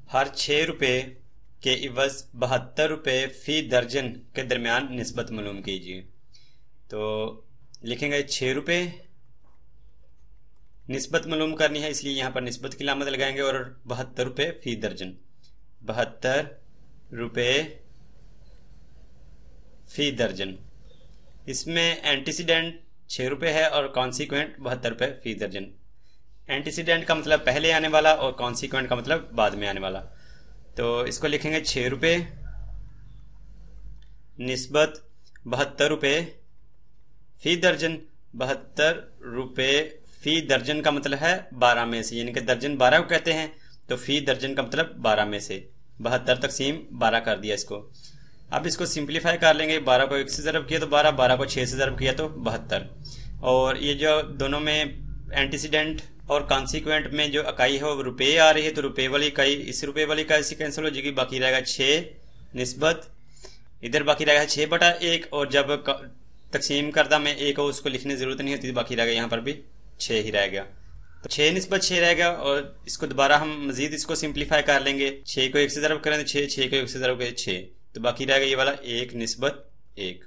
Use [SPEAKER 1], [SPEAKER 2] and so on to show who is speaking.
[SPEAKER 1] हर 6 रुपये के इवज 72 रुपये फी दर्जन के दरमियान निस्बत मालूम कीजिए। तो लिखेंगे 6 रुपये, निस्बत मालूम करनी है इसलिए यहाँ पर निस्बत की लामत लगाएंगे और 72 रुपये फी दर्जन, 72 रुपये फी दर्जन। इसमें एंटीसीडेंट 6 रुपये है और कॉन्सिक्वेंट 72 रुपये फी दर्जन। एंटीसीडेंट का मतलब पहले आने वाला और कॉन्सिक्वेंट का मतलब बाद में आने वाला। तो इसको लिखेंगे 6 रुपये निस्बत 72 रुपये फी दर्जन। 72 रुपये फी दर्जन का मतलब है 12 में से, यानी कि दर्जन 12 को कहते हैं, तो फी दर्जन का मतलब 12 में से 72 तकसीम 12 कर दिया इसको। अब इसको सिंप्लीफाई कर लेंगे। 12 को 1 से ज़रब किया तो 12, 12 को 6 से ज़रब किया तो 72। और ये जो दोनों में एंटीसीडेंट और कॉन्सिक्वेंट में जो इकाई है वो रुपये आ रही है, तो रुपये वाली इकाई इस रुपये वाली इकाई से कैंसिल हो जाएगी, बाकी रहेगा 6 निस्बत, इधर बाकी रहेगा 6/1। और जब तकसीम करदा में 1 हो उसको लिखने की जरूरत नहीं होती, बाकी रहेगा यहाँ पर भी 6 ही रहेगा। तो 6 निस्बत 6 रहेगा। और इसको दोबारा हम मजीद इसको सिंप्लीफाई कर लेंगे। 6 को 1 से ज़रब करें तो 6, 6 को 1 से ज़रब करें 6, तो बाकी रहेगा ये वाला 1 निस्बत 1।